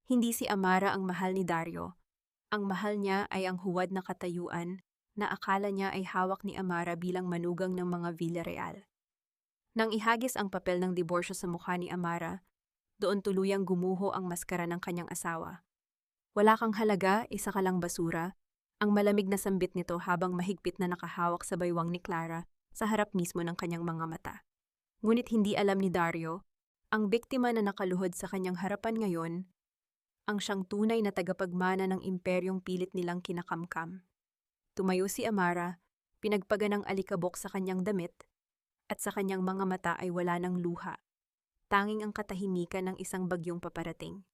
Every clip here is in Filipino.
Hindi si Amara ang mahal ni Dario. Ang mahal niya ay ang huwad na katayuan na akala niya ay hawak ni Amara bilang manugang ng mga Villarreal. Nang ihagis ang papel ng diborsyo sa mukha ni Amara, doon tuluyang gumuho ang maskara ng kanyang asawa. Wala kang halaga, isa ka lang basura. Ang malamig na sambit nito habang mahigpit na nakahawak sa baywang ni Clara sa harap mismo ng kanyang mga mata. Ngunit hindi alam ni Dario, ang biktima na nakaluhod sa kanyang harapan ngayon, ang siyang tunay na tagapagmana ng imperyong pilit nilang kinakamkam. Tumayo si Amara, pinagpaga ng alikabok sa kanyang damit, at sa kanyang mga mata ay wala ng luha. Tanging ang katahimikan ng isang bagyong paparating.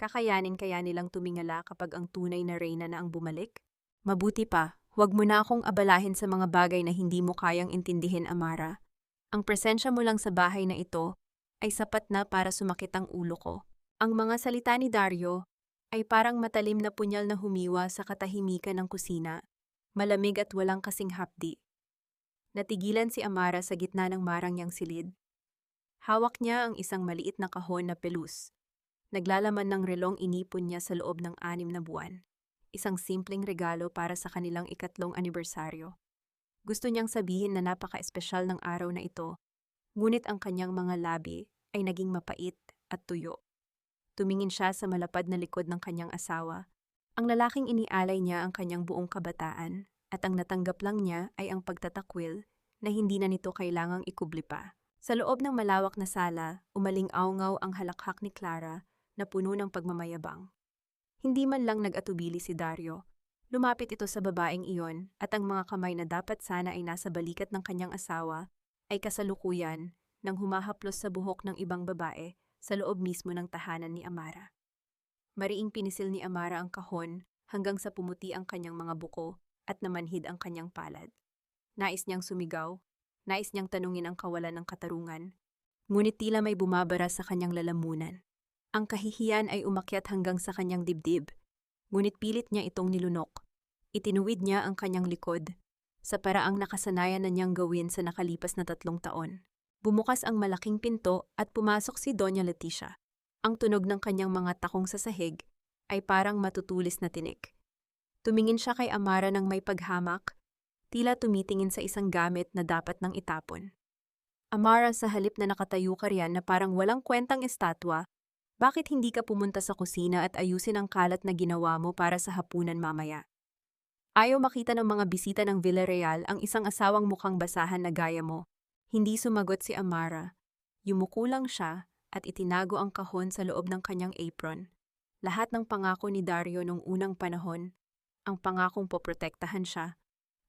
Kakayanin kaya nilang tumingala kapag ang tunay na reyna na ang bumalik? Mabuti pa, huwag mo na akong abalahin sa mga bagay na hindi mo kayang intindihin, Amara. Ang presensya mo lang sa bahay na ito ay sapat na para sumakit ang ulo ko. Ang mga salita ni Dario ay parang matalim na punyal na humiwa sa katahimikan ng kusina, malamig at walang kasing hapdi. Natigilan si Amara sa gitna ng marangyang silid. Hawak niya ang isang maliit na kahon na pelus. Naglalaman ng relong inipon niya sa loob ng 6 na buwan. Isang simpleng regalo para sa kanilang 3 anibersaryo. Gusto niyang sabihin na napaka-espesyal ng araw na ito, ngunit ang kanyang mga labi ay naging mapait at tuyo. Tumingin siya sa malapad na likod ng kanyang asawa. Ang lalaking inialay niya ang kanyang buong kabataan at ang natanggap lang niya ay ang pagtatakwil na hindi na nito kailangang ikubli pa. Sa loob ng malawak na sala, umaling-awngaw ang halakhak ni Clara na puno ng pagmamayabang. Hindi man lang nag-atubili si Dario. Lumapit ito sa babaeng iyon at ang mga kamay na dapat sana ay nasa balikat ng kanyang asawa ay kasalukuyan nang humahaplos sa buhok ng ibang babae sa loob mismo ng tahanan ni Amara. Mariing pinisil ni Amara ang kahon hanggang sa pumuti ang kanyang mga buko at namanhid ang kanyang palad. Nais niyang sumigaw, nais niyang tanungin ang kawalan ng katarungan, ngunit tila may bumabara sa kanyang lalamunan. Ang kahihiyan ay umakyat hanggang sa kanyang dibdib, ngunit pilit niya itong nilunok. Itinuwid niya ang kanyang likod, sa paraang nakasanayan na niyang gawin sa nakalipas na 3 taon. Bumukas ang malaking pinto at pumasok si Doña Leticia. Ang tunog ng kanyang mga takong sa sahig ay parang matutulis na tinik. Tumingin siya kay Amara ng may paghamak, tila tumitingin sa isang gamit na dapat nang itapon. Amara, sa halip na nakatayo ka riyan na parang walang kwentang estatwa, bakit hindi ka pumunta sa kusina at ayusin ang kalat na ginawa mo para sa hapunan mamaya? Ayaw makita ng mga bisita ng Villarreal ang isang asawang mukhang basahan na gaya mo. Hindi sumagot si Amara. Yumuko lang siya at itinago ang kahon sa loob ng kanyang apron. Lahat ng pangako ni Dario nung unang panahon, ang pangakong poprotektahan siya,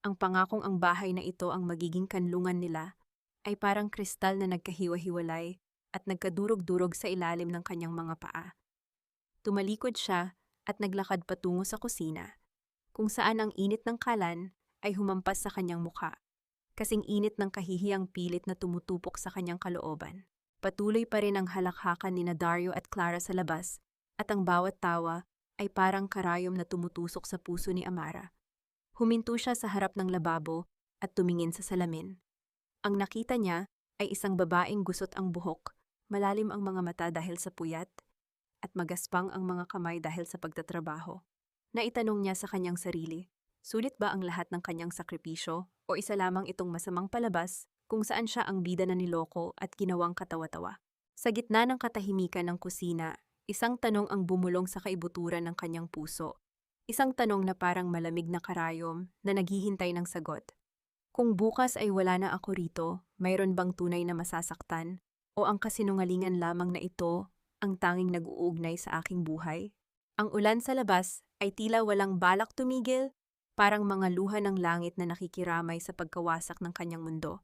ang pangakong ang bahay na ito ang magiging kanlungan nila, ay parang kristal na nagkahiwa-hiwalay at nagkadurog-durog sa ilalim ng kanyang mga paa. Tumalikod siya at naglakad patungo sa kusina, kung saan ang init ng kalan ay humampas sa kanyang mukha, kasing init ng kahihiyang pilit na tumutupok sa kanyang kalooban. Patuloy pa rin ang halakhakan ni Dario at Clara sa labas, at ang bawat tawa ay parang karayom na tumutusok sa puso ni Amara. Huminto siya sa harap ng lababo at tumingin sa salamin. Ang nakita niya ay isang babaeng gusot ang buhok, malalim ang mga mata dahil sa puyat, at magaspang ang mga kamay dahil sa pagtatrabaho. Naitanong niya sa kanyang sarili, sulit ba ang lahat ng kanyang sakripisyo o isa lamang itong masamang palabas kung saan siya ang bida na niloko at ginawang katawa-tawa? Sa gitna ng katahimikan ng kusina, isang tanong ang bumulong sa kaibuturan ng kanyang puso. Isang tanong na parang malamig na karayom na naghihintay ng sagot. Kung bukas ay wala na ako rito, mayroon bang tunay na masasaktan? O ang kasinungalingan lamang na ito ang tanging nag-uugnay sa aking buhay? Ang ulan sa labas ay tila walang balak tumigil, parang mga luha ng langit na nakikiramay sa pagkawasak ng kanyang mundo.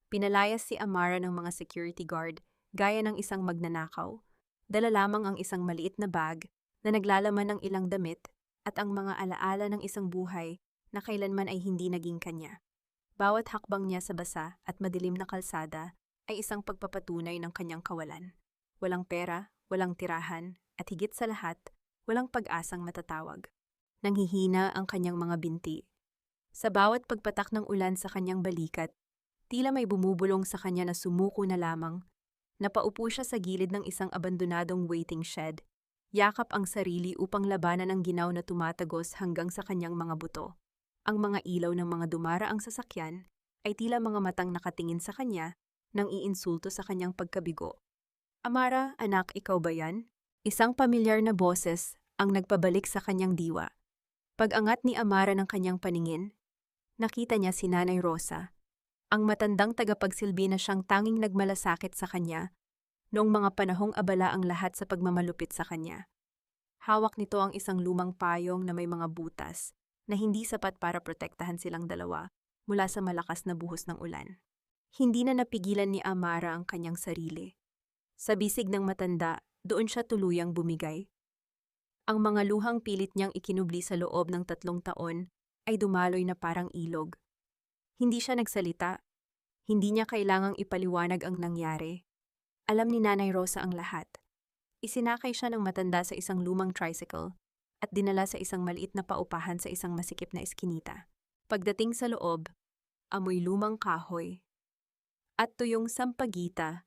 Pinalayas si Amara ng mga security guard gaya ng isang magnanakaw. Dala lamang ang isang maliit na bag na naglalaman ng ilang damit at ang mga alaala ng isang buhay na kailanman ay hindi naging kanya. Bawat hakbang niya sa basa at madilim na kalsada ay isang pagpapatunay ng kanyang kawalan. Walang pera, walang tirahan, at higit sa lahat, walang pag-asang matatawag. Nanghihina ang kanyang mga binti. Sa bawat pagpatak ng ulan sa kanyang balikat, tila may bumubulong sa kanya na sumuko na lamang. Napaupo siya sa gilid ng isang abandonadong waiting shed. Yakap ang sarili upang labanan ang ginaw na tumatagos hanggang sa kanyang mga buto. Ang mga ilaw ng mga dumaraang sasakyan ay tila mga matang nakatingin sa kanya nang iinsulto sa kanyang pagkabigo. Amara, anak, ikaw ba yan? Isang pamilyar na boses ang nagpabalik sa kanyang diwa. Pag-angat ni Amara ng kanyang paningin, nakita niya si Nanay Rosa, ang matandang tagapagsilbi na siyang tanging nagmalasakit sa kanya noong mga panahong abala ang lahat sa pagmamalupit sa kanya. Hawak nito ang isang lumang payong na may mga butas na hindi sapat para protektahan silang dalawa mula sa malakas na buhos ng ulan. Hindi na napigilan ni Amara ang kanyang sarili. Sa bisig ng matanda, doon siya tuluyang bumigay. Ang mga luhang pilit niyang ikinubli sa loob ng 3 taon ay dumaloy na parang ilog. Hindi siya nagsalita. Hindi niya kailangang ipaliwanag ang nangyari. Alam ni Nanay Rosa ang lahat. Isinakay siya ng matanda sa isang lumang tricycle at dinala sa isang maliit na paupahan sa isang masikip na eskinita. Pagdating sa loob, amoy lumang kahoy at tuyong sampagita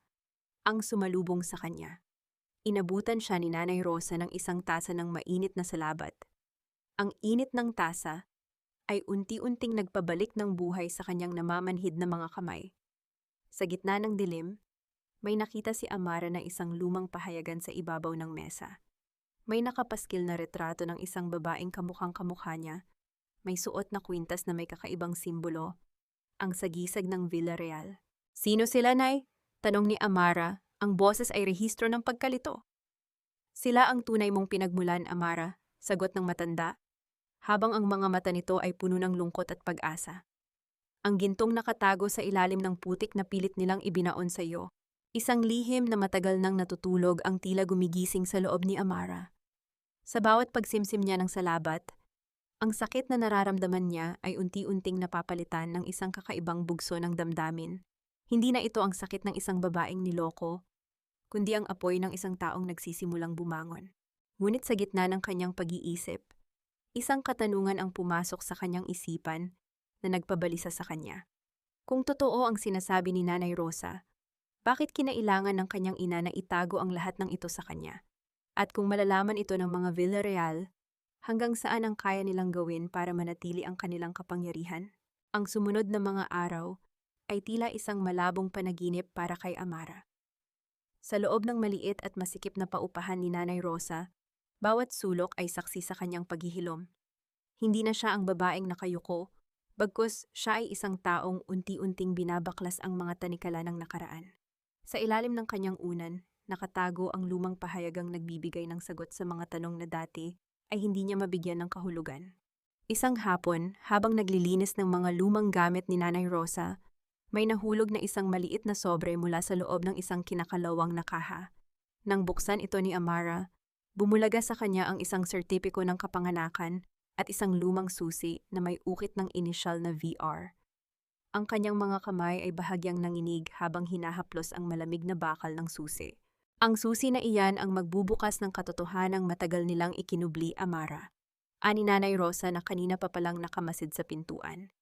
ang sumalubong sa kanya. Inabutan siya ni Nanay Rosa ng isang tasa ng mainit na salabat. Ang init ng tasa ay unti-unting nagpabalik ng buhay sa kanyang namamanhid na mga kamay. Sa gitna ng dilim, may nakita si Amara na isang lumang pahayagan sa ibabaw ng mesa. May nakapaskil na retrato ng isang babaeng kamukhang-kamukha niya. May suot na kwintas na may kakaibang simbolo, ang sagisag ng Villarreal. Sino sila, Nay? Tanong ni Amara, ang boses ay rehistro ng pagkalito. Sila ang tunay mong pinagmulan, Amara, sagot ng matanda, habang ang mga mata nito ay puno ng lungkot at pag-asa. Ang gintong nakatago sa ilalim ng putik na pilit nilang ibinaon sa iyo. Isang lihim na matagal nang natutulog ang tila gumigising sa loob ni Amara. Sa bawat pagsimsim niya ng salabat, ang sakit na nararamdaman niya ay unti-unting napapalitan ng isang kakaibang bugso ng damdamin. Hindi na ito ang sakit ng isang babaeng niloko, kundi ang apoy ng isang taong nagsisimulang bumangon. Ngunit sa gitna ng kanyang pag-iisip, isang katanungan ang pumasok sa kanyang isipan na nagpabalisa sa kanya. Kung totoo ang sinasabi ni Nanay Rosa, bakit kinailangan ng kanyang ina na itago ang lahat ng ito sa kanya? At kung malalaman ito ng mga Villarreal, hanggang saan ang kaya nilang gawin para manatili ang kanilang kapangyarihan? Ang sumunod na mga araw ay tila isang malabong panaginip para kay Amara. Sa loob ng maliit at masikip na paupahan ni Nanay Rosa, bawat sulok ay saksi sa kanyang paghihilom. Hindi na siya ang babaeng nakayuko, bagkus siya ay isang taong unti-unting binabaklas ang mga tanikala ng nakaraan. Sa ilalim ng kanyang unan, nakatago ang lumang pahayagang nagbibigay ng sagot sa mga tanong na dati ay hindi niya mabigyan ng kahulugan. Isang hapon, habang naglilinis ng mga lumang gamit ni Nanay Rosa, may nahulog na isang maliit na sobre mula sa loob ng isang kinakalawang na kaha. Nang buksan ito ni Amara, bumulaga sa kanya ang isang sertipiko ng kapanganakan at isang lumang susi na may ukit ng inisyal na VR. Ang kanyang mga kamay ay bahagyang nanginig habang hinahaplos ang malamig na bakal ng susi. Ang susi na iyan ang magbubukas ng katotohanang matagal nilang ikinubli, Amara. Ani Nanay Rosa na kanina pa palang nakamasid sa pintuan.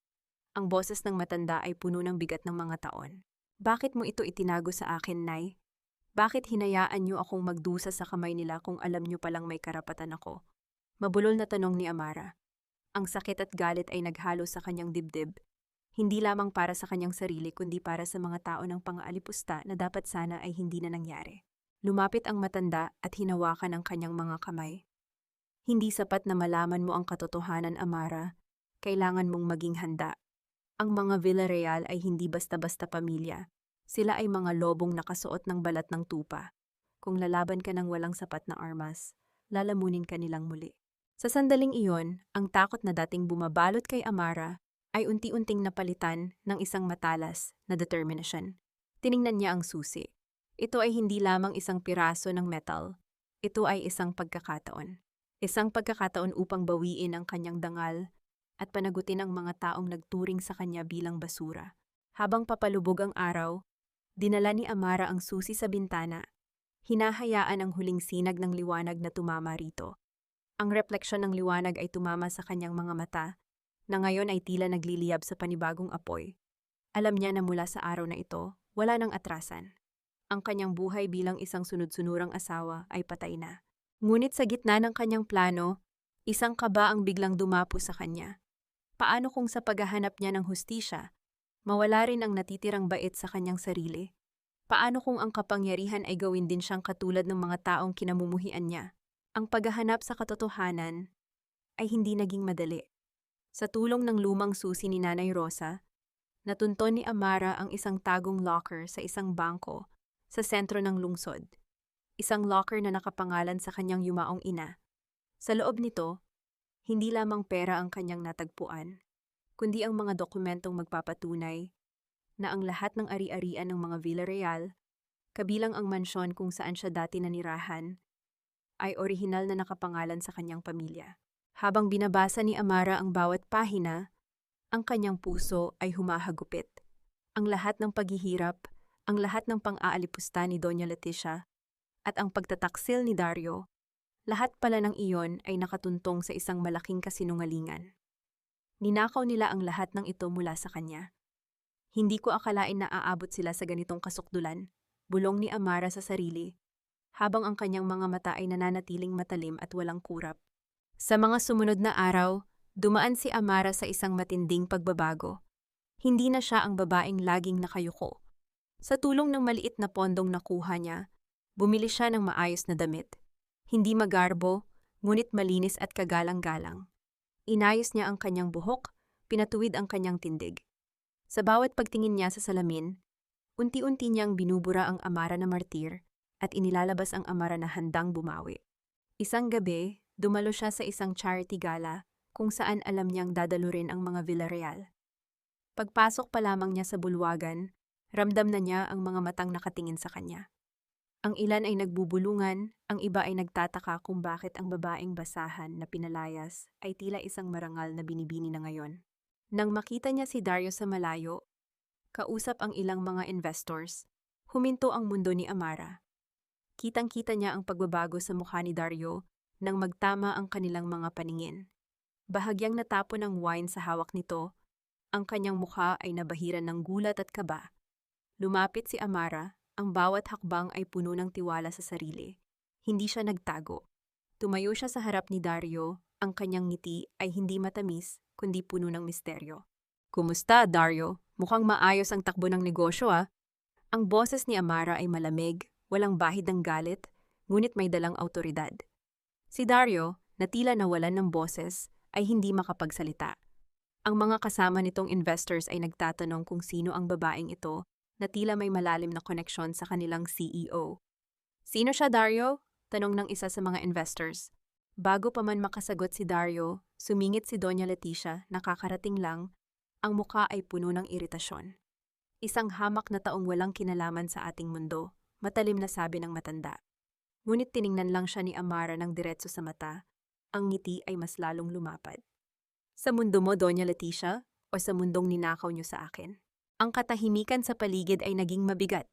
Ang boses ng matanda ay puno ng bigat ng mga taon. Bakit mo ito itinago sa akin, Nay? Bakit hinayaan niyo akong magdusa sa kamay nila kung alam niyo palang may karapatan ako? Mabulol na tanong ni Amara. Ang sakit at galit ay naghalo sa kanyang dibdib. Hindi lamang para sa kanyang sarili kundi para sa mga tao ng pang-aalipusta na dapat sana ay hindi na nangyari. Lumapit ang matanda at hinawakan ang kanyang mga kamay. Hindi sapat na malaman mo ang katotohanan, Amara. Kailangan mong maging handa. Ang mga Villarreal ay hindi basta-basta pamilya. Sila ay mga lobong nakasuot ng balat ng tupa. Kung lalaban ka ng walang sapat na armas, lalamunin ka nilang muli. Sa sandaling iyon, ang takot na dating bumabalot kay Amara ay unti-unting napalitan ng isang matalas na determinasyon. Tiningnan niya ang susi. Ito ay hindi lamang isang piraso ng metal. Ito ay isang pagkakataon. Isang pagkakataon upang bawiin ang kanyang dangal at panagutin ang mga taong nagturing sa kanya bilang basura. Habang papalubog ang araw, dinala ni Amara ang susi sa bintana. Hinahayaan ang huling sinag ng liwanag na tumama rito. Ang refleksyon ng liwanag ay tumama sa kanyang mga mata, na ngayon ay tila nagliliyab sa panibagong apoy. Alam niya na mula sa araw na ito, wala nang atrasan. Ang kanyang buhay bilang isang sunod-sunurang asawa ay patay na. Ngunit sa gitna ng kanyang plano, isang kaba ang biglang dumapo sa kanya. Paano kung sa paghahanap niya ng hustisya, mawala rin ang natitirang bait sa kanyang sarili? Paano kung ang kapangyarihan ay gawin din siyang katulad ng mga taong kinamumuhian niya? Ang paghahanap sa katotohanan ay hindi naging madali. Sa tulong ng lumang susi ni Nanay Rosa, natunton ni Amara ang isang tagong locker sa isang bangko sa sentro ng lungsod. Isang locker na nakapangalan sa kanyang yumaong ina. Sa loob nito, hindi lamang pera ang kanyang natagpuan, kundi ang mga dokumentong magpapatunay na ang lahat ng ari-arian ng mga Villarreal, kabilang ang mansyon kung saan siya dati nanirahan, ay orihinal na nakapangalan sa kanyang pamilya. Habang binabasa ni Amara ang bawat pahina, ang kanyang puso ay humahagupit. Ang lahat ng paghihirap, ang lahat ng pang-aalipusta ni Doña Leticia, at ang pagtataksil ni Dario, lahat pala ng iyon ay nakatuntong sa isang malaking kasinungalingan. Ninakaw nila ang lahat ng ito mula sa kanya. Hindi ko akalain na aabot sila sa ganitong kasukdulan, bulong ni Amara sa sarili, habang ang kanyang mga mata ay nananatiling matalim at walang kurap. Sa mga sumunod na araw, dumaan si Amara sa isang matinding pagbabago. Hindi na siya ang babaeng laging nakayuko. Sa tulong ng maliit na pondong nakuha niya, bumili siya ng maayos na damit. Hindi magarbo, ngunit malinis at kagalang-galang. Inayos niya ang kanyang buhok, pinatuwid ang kanyang tindig. Sa bawat pagtingin niya sa salamin, unti-unti niyang binubura ang Amara na martir at inilalabas ang Amara na handang bumawi. Isang gabi, dumalo siya sa isang charity gala kung saan alam niyang dadalurin ang mga Villarreal. Pagpasok pa lamang niya sa bulwagan, ramdam na niya ang mga matang nakatingin sa kanya. Ang ilan ay nagbubulungan, ang iba ay nagtataka kung bakit ang babaeng basahan na pinalayas ay tila isang marangal na binibini na ngayon. Nang makita niya si Dario sa malayo, kausap ang ilang mga investors, huminto ang mundo ni Amara. Kitang-kita niya ang pagbabago sa mukha ni Dario nang magtama ang kanilang mga paningin. Bahagyang natapon ang wine sa hawak nito, ang kanyang mukha ay nabahiran ng gulat at kaba. Lumapit si Amara, ang bawat hakbang ay puno ng tiwala sa sarili. Hindi siya nagtago. Tumayo siya sa harap ni Dario, ang kanyang ngiti ay hindi matamis, kundi puno ng misteryo. "Kumusta, Dario? Mukhang maayos ang takbo ng negosyo, ah." Ang boses ni Amara ay malamig, walang bahid ng galit, ngunit may dalang awtoridad. Si Dario, na tila nawalan ng boses, ay hindi makapagsalita. Ang mga kasama nitong investors ay nagtatanong kung sino ang babaeng ito na tila may malalim na koneksyon sa kanilang CEO. "Sino siya, Dario?" tanong ng isa sa mga investors. Bago pa man makasagot si Dario, sumingit si Doña Leticia, nakakarating lang, ang muka ay puno ng iritasyon. "Isang hamak na taong walang kinalaman sa ating mundo," matalim na sabi ng matanda. Ngunit tiningnan lang siya ni Amara ng diretso sa mata, ang ngiti ay mas lalong lumapad. "Sa mundo mo, Doña Leticia, o sa mundong ninakaw niyo sa akin?" Ang katahimikan sa paligid ay naging mabigat.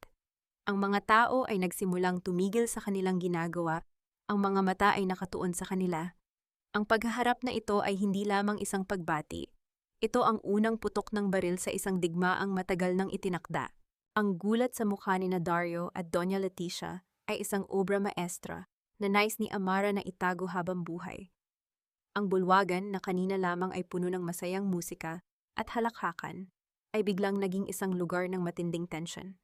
Ang mga tao ay nagsimulang tumigil sa kanilang ginagawa, ang mga mata ay nakatuon sa kanila. Ang paghaharap na ito ay hindi lamang isang pagbati. Ito ang unang putok ng baril sa isang digmaang matagal nang itinakda. Ang gulat sa mukha ni Dario at Doña Leticia ay isang obra maestra na nais ni Amara na itago habang buhay. Ang bulwagan na kanina lamang ay puno ng masayang musika at halakhakan ay biglang naging isang lugar ng matinding tensyon.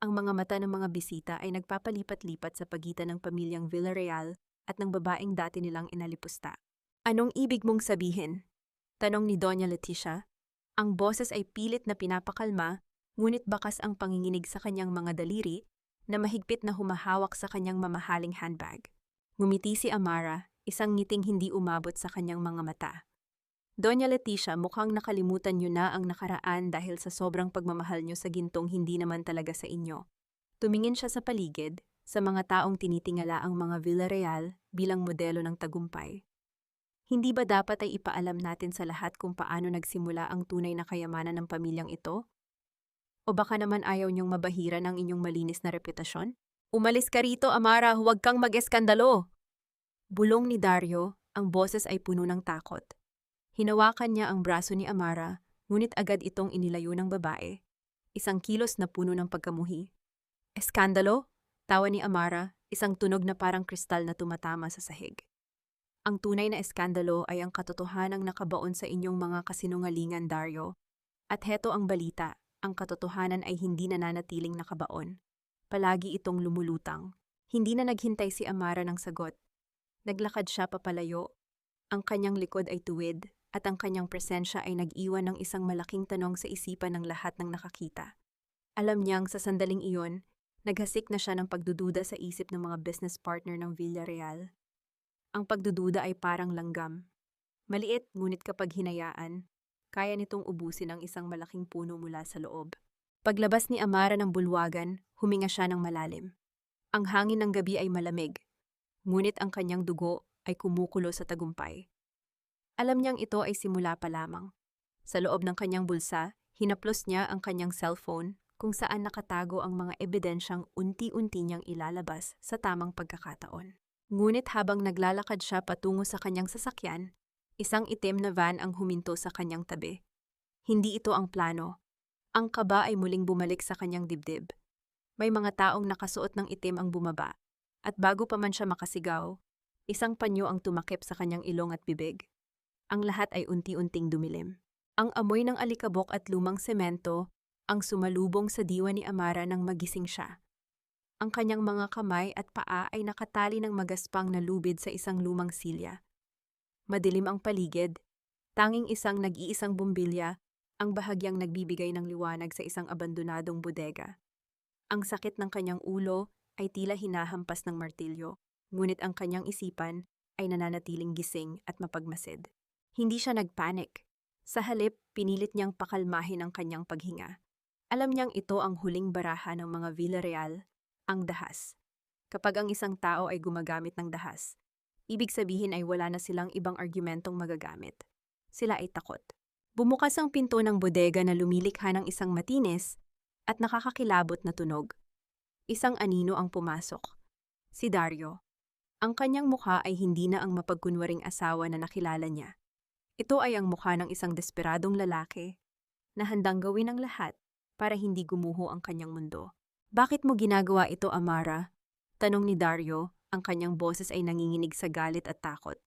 Ang mga mata ng mga bisita ay nagpapalipat-lipat sa pagitan ng pamilyang Villarreal at ng babaeng dati nilang inalipusta. "Anong ibig mong sabihin?" tanong ni Doña Leticia. Ang boses ay pilit na pinapakalma, ngunit bakas ang panginginig sa kanyang mga daliri na mahigpit na humahawak sa kanyang mamahaling handbag. Ngumiti si Amara, isang ngiting hindi umabot sa kanyang mga mata. "Doña Leticia, mukhang nakalimutan niyo na ang nakaraan dahil sa sobrang pagmamahal niyo sa gintong hindi naman talaga sa inyo." Tumingin siya sa paligid, sa mga taong tinitingala ang mga Villarreal bilang modelo ng tagumpay. Hindi ba dapat ay ipaalam natin sa lahat kung paano nagsimula ang tunay na kayamanan ng pamilyang ito? O baka naman ayaw niyong mabahiran ang inyong malinis na reputasyon? "Umalis ka rito, Amara, huwag kang mag-eskandalo!" Bulong ni Dario, ang boses ay puno ng takot. Hinawakan niya ang braso ni Amara, ngunit agad itong inilayo ng babae. Isang kilos na puno ng pagkamuhi. "Eskandalo?" tawa ni Amara, isang tunog na parang kristal na tumatama sa sahig. Ang tunay na eskandalo ay ang katotohanang nakabaon sa inyong mga kasinungalingan, Dario. At heto ang balita, ang katotohanan ay hindi nananatiling nakabaon. Palagi itong lumulutang. Hindi na naghintay si Amara ng sagot. Naglakad siya papalayo. Ang kanyang likod ay tuwid, at ang kanyang presensya ay nag-iwan ng isang malaking tanong sa isipan ng lahat ng nakakita. Alam niyang sa sandaling iyon, naghasik na siya ng pagdududa sa isip ng mga business partner ng Villarreal. Ang pagdududa ay parang langgam. Maliit ngunit kapag hinayaan, kaya nitong ubusin ang isang malaking puno mula sa loob. Paglabas ni Amara ng bulwagan, huminga siya ng malalim. Ang hangin ng gabi ay malamig, ngunit ang kanyang dugo ay kumukulo sa tagumpay. Alam niyang ito ay simula pa lamang. Sa loob ng kanyang bulsa, hinaplos niya ang kanyang cellphone kung saan nakatago ang mga ebidensyang unti-unti niyang ilalabas sa tamang pagkakataon. Ngunit habang naglalakad siya patungo sa kanyang sasakyan, isang itim na van ang huminto sa kanyang tabi. Hindi ito ang plano. Ang kaba ay muling bumalik sa kanyang dibdib. May mga taong nakasuot ng itim ang bumaba, at bago pa man siya makasigaw, isang panyo ang tumakip sa kanyang ilong at bibig. Ang lahat ay unti-unting dumilim. Ang amoy ng alikabok at lumang semento ang sumalubong sa diwa ni Amara nang magising siya. Ang kanyang mga kamay at paa ay nakatali ng magaspang na lubid sa isang lumang silya. Madilim ang paligid, tanging isang nag-iisang bumbilya ang bahagyang nagbibigay ng liwanag sa isang abandonadong bodega. Ang sakit ng kanyang ulo ay tila hinahampas ng martilyo, ngunit ang kanyang isipan ay nananatiling gising at mapagmasid. Hindi siya nagpanik. Sa halip, pinilit niyang pakalmahin ang kanyang paghinga. Alam niyang ito ang huling baraha ng mga Villarreal, ang dahas. Kapag ang isang tao ay gumagamit ng dahas, ibig sabihin ay wala na silang ibang argumentong magagamit. Sila ay takot. Bumukas ang pinto ng bodega na lumilikha ng isang matinis at nakakakilabot na tunog. Isang anino ang pumasok. Si Dario. Ang kanyang mukha ay hindi na ang mapagkunwaring asawa na nakilala niya. Ito ay ang mukha ng isang desperadong lalaki na handang gawin ang lahat para hindi gumuho ang kanyang mundo. Bakit mo ginagawa ito, Amara? Tanong ni Dario, ang kanyang boses ay nanginginig sa galit at takot.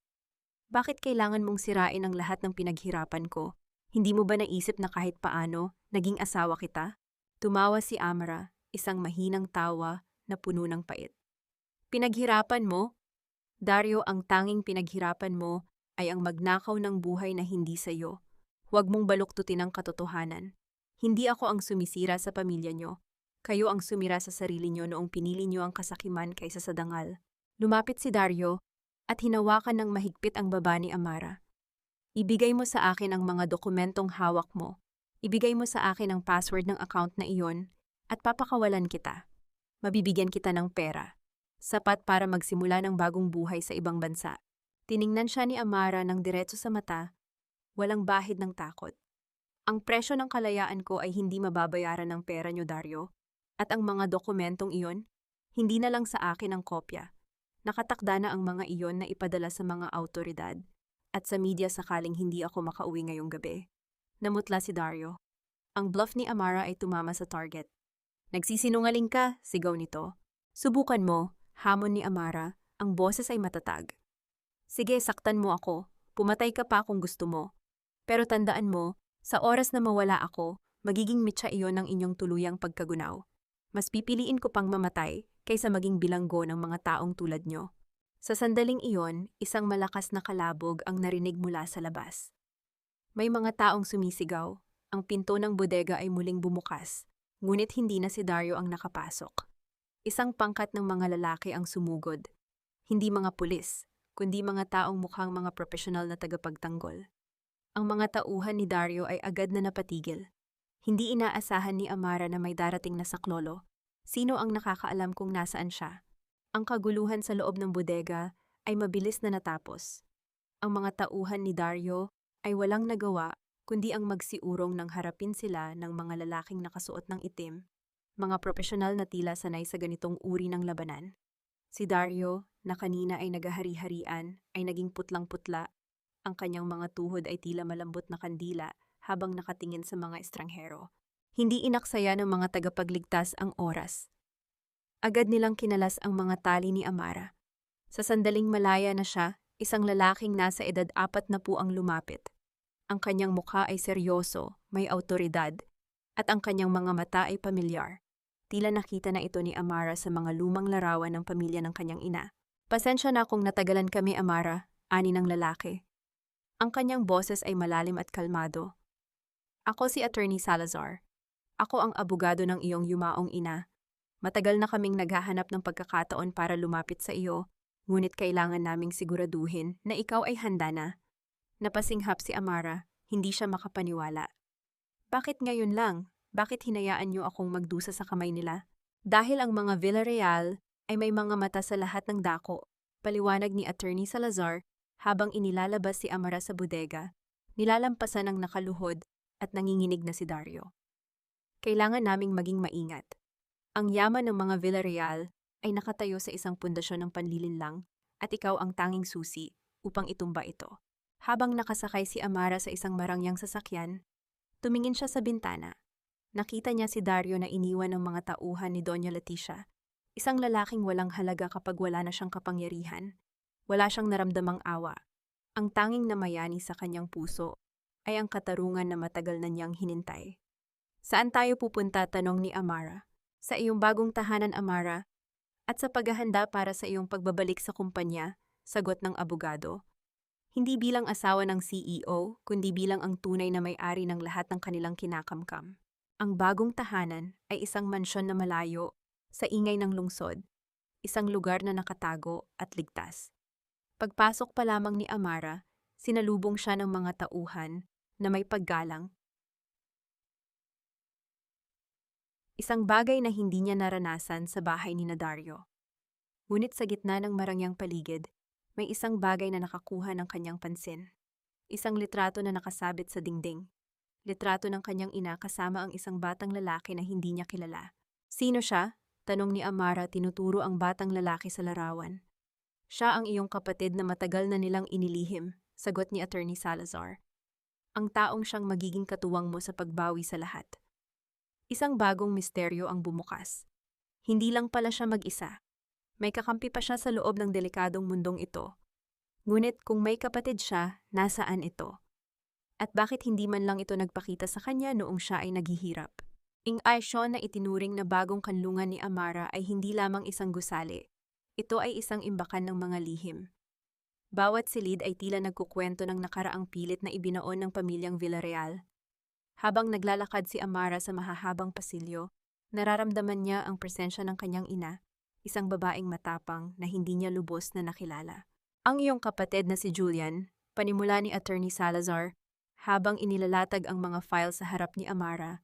Bakit kailangan mong sirain ang lahat ng pinaghirapan ko? Hindi mo ba naisip na kahit paano, naging asawa kita? Tumawa si Amara, isang mahinang tawa na puno ng pait. Pinaghirapan mo? Dario, ang tanging pinaghirapan mo ay ang magnakaw ng buhay na hindi sayo. Huwag mong baluktutin ang katotohanan. Hindi ako ang sumisira sa pamilya nyo. Kayo ang sumira sa sarili nyo noong pinili nyo ang kasakiman kaysa sa dangal. Lumapit si Dario at hinawakan ng mahigpit ang baba ni Amara. Ibigay mo sa akin ang mga dokumentong hawak mo. Ibigay mo sa akin ang password ng account na iyon at papakawalan kita. Mabibigyan kita ng pera. Sapat para magsimula ng bagong buhay sa ibang bansa. Tiningnan siya ni Amara ng diretso sa mata, walang bahid ng takot. Ang presyo ng kalayaan ko ay hindi mababayaran ng pera nyo, Dario. At ang mga dokumentong iyon, hindi na lang sa akin ang kopya. Nakatakda na ang mga iyon na ipadala sa mga autoridad at sa media sakaling hindi ako makauwi ngayong gabi. Namutla si Dario. Ang bluff ni Amara ay tumama sa target. Nagsisinungaling ka, sigaw nito. Subukan mo, hamon ni Amara, ang boses ay matatag. Sige, saktan mo ako. Pumatay ka pa kung gusto mo. Pero tandaan mo, sa oras na mawala ako, magiging mitsa iyon ng inyong tuluyang pagkagunaw. Mas pipiliin ko pang mamatay kaysa maging bilanggo ng mga taong tulad nyo. Sa sandaling iyon, isang malakas na kalabog ang narinig mula sa labas. May mga taong sumisigaw. Ang pinto ng bodega ay muling bumukas, ngunit hindi na si Dario ang nakapasok. Isang pangkat ng mga lalaki ang sumugod. Hindi mga pulis, kundi mga taong mukhang mga profesional na tagapagtanggol. Ang mga tauhan ni Dario ay agad na napatigil. Hindi inaasahan ni Amara na may darating na saklolo. Sino ang nakakaalam kung nasaan siya? Ang kaguluhan sa loob ng bodega ay mabilis na natapos. Ang mga tauhan ni Dario ay walang nagawa kundi ang magsiurong nang harapin sila ng mga lalaking nakasuot ng itim, mga profesional na tila sanay sa ganitong uri ng labanan. Si Dario, na kanina ay nagahari-harian, ay naging putlang-putla. Ang kanyang mga tuhod ay tila malambot na kandila habang nakatingin sa mga estranghero. Hindi inaksaya ng mga tagapagligtas ang oras. Agad nilang kinalas ang mga tali ni Amara. Sa sandaling malaya na siya, isang lalaking nasa edad 40 ang lumapit. Ang kanyang mukha ay seryoso, may awtoridad, at ang kanyang mga mata ay pamilyar. Tila nakita na ito ni Amara sa mga lumang larawan ng pamilya ng kanyang ina. Pasensya na kung natagalan kami, Amara, ani ng lalaki. Ang kanyang boses ay malalim at kalmado. Ako si Attorney Salazar. Ako ang abogado ng iyong yumaong ina. Matagal na kaming naghahanap ng pagkakataon para lumapit sa iyo, ngunit kailangan naming siguraduhin na ikaw ay handa na. Napasinghap si Amara, hindi siya makapaniwala. Bakit ngayon lang? Bakit hinayaan niyo akong magdusa sa kamay nila? Dahil ang mga Villarreal ay may mga mata sa lahat ng dako, paliwanag ni Attorney Salazar habang inilalabas si Amara sa bodega, nilalampasan ang nakaluhod at nanginginig na si Dario. Kailangan naming maging maingat. Ang yaman ng mga Villarreal ay nakatayo sa isang pundasyon ng panlilinlang at ikaw ang tanging susi upang itumba ito. Habang nakasakay si Amara sa isang marangyang sasakyan, tumingin siya sa bintana. Nakita niya si Dario na iniwan ng mga tauhan ni Doña Leticia, isang lalaking walang halaga kapag wala na siyang kapangyarihan. Wala siyang naramdamang awa. Ang tanging namayani sa kanyang puso ay ang katarungan na matagal na niyang hinintay. Saan tayo pupunta? Tanong ni Amara. Sa iyong bagong tahanan, Amara, at sa paghahanda para sa iyong pagbabalik sa kumpanya, sagot ng abogado. Hindi bilang asawa ng CEO, kundi bilang ang tunay na may-ari ng lahat ng kanilang kinakamkam. Ang bagong tahanan ay isang mansyon na malayo, sa ingay ng lungsod, isang lugar na nakatago at ligtas. Pagpasok pa lamang ni Amara, sinalubong siya ng mga tauhan na may paggalang. Isang bagay na hindi niya naranasan sa bahay ni Dario. Ngunit sa gitna ng marangyang paligid, may isang bagay na nakakuha ng kanyang pansin. Isang litrato na nakasabit sa dingding. Litrato ng kanyang ina kasama ang isang batang lalaki na hindi niya kilala. Sino siya? Tanong ni Amara, tinuturo ang batang lalaki sa larawan. Siya ang iyong kapatid na matagal na nilang inilihim, sagot ni Attorney Salazar. Ang taong siyang magiging katuwang mo sa pagbawi sa lahat. Isang bagong misteryo ang bumukas. Hindi lang pala siya mag-isa. May kakampi pa siya sa loob ng delikadong mundong ito. Ngunit kung may kapatid siya, nasaan ito? At bakit hindi man lang ito nagpakita sa kanya noong siya ay naghihirap? Ang aksyon na itinuring na bagong kanlungan ni Amara ay hindi lamang isang gusali. Ito ay isang imbakan ng mga lihim. Bawat silid ay tila nagkukwento ng nakaraang pilit na ibinaon ng pamilyang Villarreal. Habang naglalakad si Amara sa mahahabang pasilyo, nararamdaman niya ang presensya ng kanyang ina, isang babaeng matapang na hindi niya lubos na nakilala. Ang iyong kapatid na si Julian, panimula ni Attorney Salazar, habang inilalatag ang mga file sa harap ni Amara,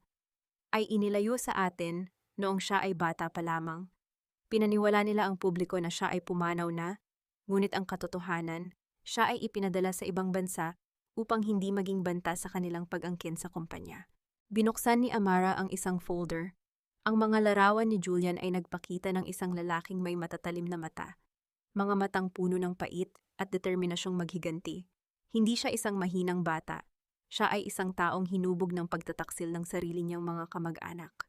ay inilayo sa atin noong siya ay bata pa lamang. Pinaniwala nila ang publiko na siya ay pumanaw na, ngunit ang katotohanan, siya ay ipinadala sa ibang bansa upang hindi maging banta sa kanilang pag-angkin sa kumpanya. Binuksan ni Amara ang isang folder. Ang mga larawan ni Julian ay nagpakita ng isang lalaking may matatalim na mata, mga matang puno ng pait at determinasyong maghiganti. Hindi siya isang mahinang bata. Siya ay isang taong hinubog ng pagtataksil ng sarili niyang mga kamag-anak.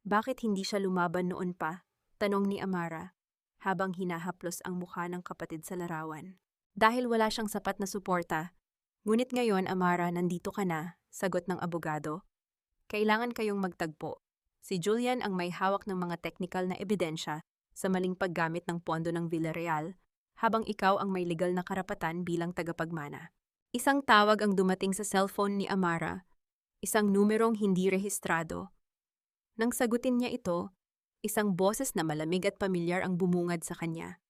Bakit hindi siya lumaban noon pa? Tanong ni Amara, habang hinahaplos ang mukha ng kapatid sa larawan. Dahil wala siyang sapat na suporta. Ngunit ngayon, Amara, nandito ka na, sagot ng abogado. Kailangan kayong magtagpo. Si Julian ang may hawak ng mga teknikal na ebidensya sa maling paggamit ng pondo ng Villarreal, habang ikaw ang may legal na karapatan bilang tagapagmana. Isang tawag ang dumating sa cellphone ni Amara, isang numerong hindi rehistrado. Nang sagutin niya ito, isang boses na malamig at pamilyar ang bumungad sa kanya.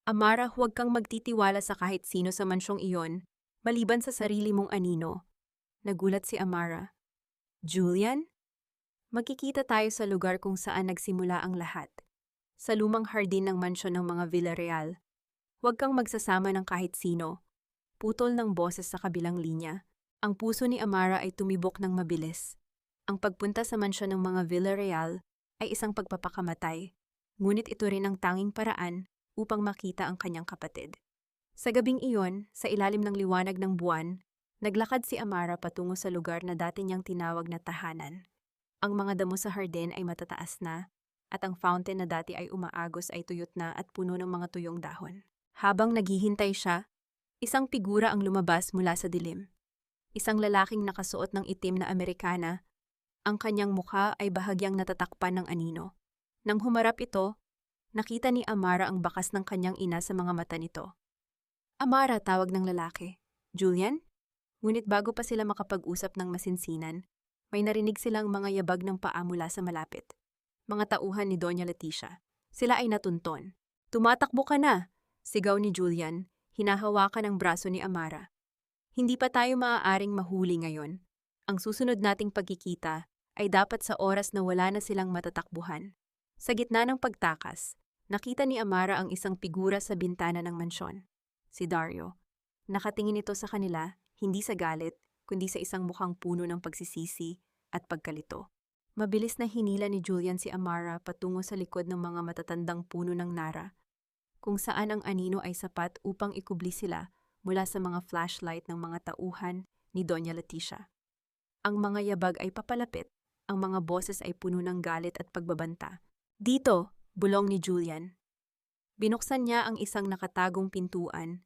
Amara, huwag kang magtitiwala sa kahit sino sa mansyong iyon, maliban sa sarili mong anino. Nagulat si Amara. Julian? Magkikita tayo sa lugar kung saan nagsimula ang lahat. Sa lumang hardin ng mansyon ng mga Villarreal. Huwag kang magsasama ng kahit sino. Putol ng boses sa kabilang linya. Ang puso ni Amara ay tumibok ng mabilis. Ang pagpunta sa mansyon ng mga Villarreal ay isang pagpapakamatay, ngunit ito rin ang tanging paraan upang makita ang kanyang kapatid. Sa gabing iyon, sa ilalim ng liwanag ng buwan, naglakad si Amara patungo sa lugar na dati niyang tinawag na tahanan. Ang mga damo sa hardin ay matataas na, at ang fountain na dati ay umaagos ay tuyot na at puno ng mga tuyong dahon. Habang naghihintay siya, isang figura ang lumabas mula sa dilim. Isang lalaking nakasuot ng itim na Amerikana. Ang kanyang mukha ay bahagyang natatakpan ng anino. Nang humarap ito, nakita ni Amara ang bakas ng kanyang ina sa mga mata nito. Amara, tawag ng lalaki. Julian? Ngunit bago pa sila makapag-usap ng masinsinan, may narinig silang mga yabag ng paa mula sa malapit. Mga tauhan ni Doña Leticia. Sila ay natunton. Tumatakbo ka na! Sigaw ni Julian, hinahawakan ang braso ni Amara. Hindi pa tayo maaaring mahuli ngayon. Ang susunod nating pagkikita ay dapat sa oras na wala na silang matatakbuhan. Sa gitna ng pagtakas, nakita ni Amara ang isang figura sa bintana ng mansyon. Si Dario. Nakatingin ito sa kanila, hindi sa galit, kundi sa isang mukhang puno ng pagsisisi at pagkalito. Mabilis na hinila ni Julian si Amara patungo sa likod ng mga matatandang puno ng nara, kung saan ang anino ay sapat upang ikubli sila mula sa mga flashlight ng mga tauhan ni Doña Leticia. Ang mga yabag ay papalapit, ang mga boses ay puno ng galit at pagbabanta. Dito, bulong ni Julian. Binuksan niya ang isang nakatagong pintuan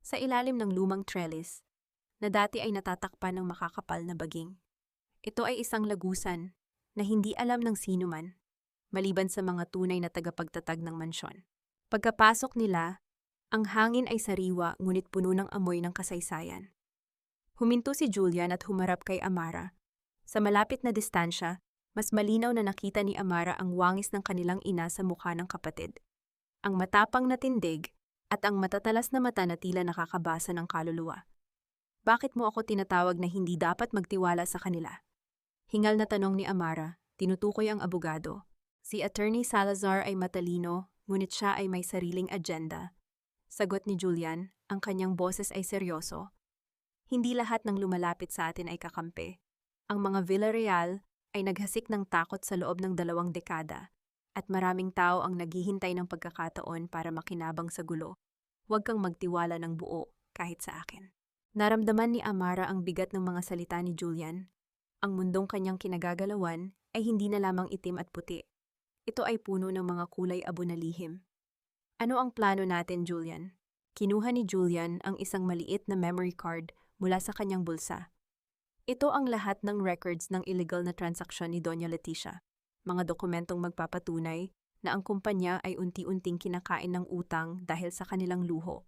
sa ilalim ng lumang trellis na dati ay natatakpan ng makakapal na baging. Ito ay isang lagusan na hindi alam ng sino man, maliban sa mga tunay na tagapagtatag ng mansyon. Pagkapasok nila, ang hangin ay sariwa ngunit puno ng amoy ng kasaysayan. Huminto si Julian at humarap kay Amara. Sa malapit na distansya, mas malinaw na nakita ni Amara ang wangis ng kanilang ina sa mukha ng kapatid. Ang matapang na tindig at ang matatalas na mata na tila nakakabasa ng kaluluwa. Bakit mo ako tinatawag na hindi dapat magtiwala sa kanila? Hingal na tanong ni Amara, tinutukoy ang abogado. Si Attorney Salazar ay matalino, ngunit siya ay may sariling agenda. Sagot ni Julian, ang kanyang boses ay seryoso. Hindi lahat ng lumalapit sa atin ay kakampi. Ang mga Villarreal ay naghasik ng takot sa loob ng 2 dekada, at maraming tao ang naghihintay ng pagkakataon para makinabang sa gulo. Huwag kang magtiwala ng buo, kahit sa akin. Naramdaman ni Amara ang bigat ng mga salita ni Julian. Ang mundong kanyang kinagagalawan ay hindi na lamang itim at puti. Ito ay puno ng mga kulay abo na lihim. Ano ang plano natin, Julian? Kinuha ni Julian ang isang maliit na memory card mula sa kanyang bulsa. Ito ang lahat ng records ng illegal na transaksyon ni Doña Leticia. Mga dokumentong magpapatunay na ang kumpanya ay unti-unting kinakain ng utang dahil sa kanilang luho.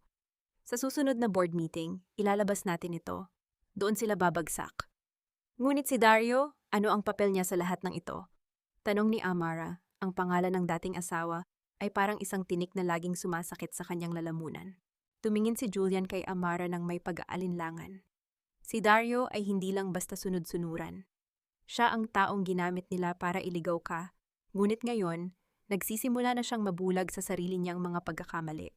Sa susunod na board meeting, ilalabas natin ito. Doon sila babagsak. Ngunit si Dario, ano ang papel niya sa lahat ng ito? Tanong ni Amara, ang pangalan ng dating asawa, ay parang isang tinik na laging sumasakit sa kanyang lalamunan. Tumingin si Julian kay Amara ng may pag-aalinlangan. Si Dario ay hindi lang basta sunod-sunuran. Siya ang taong ginamit nila para iligaw ka, ngunit ngayon, nagsisimula na siyang mabulag sa sarili niyang mga pagkakamali.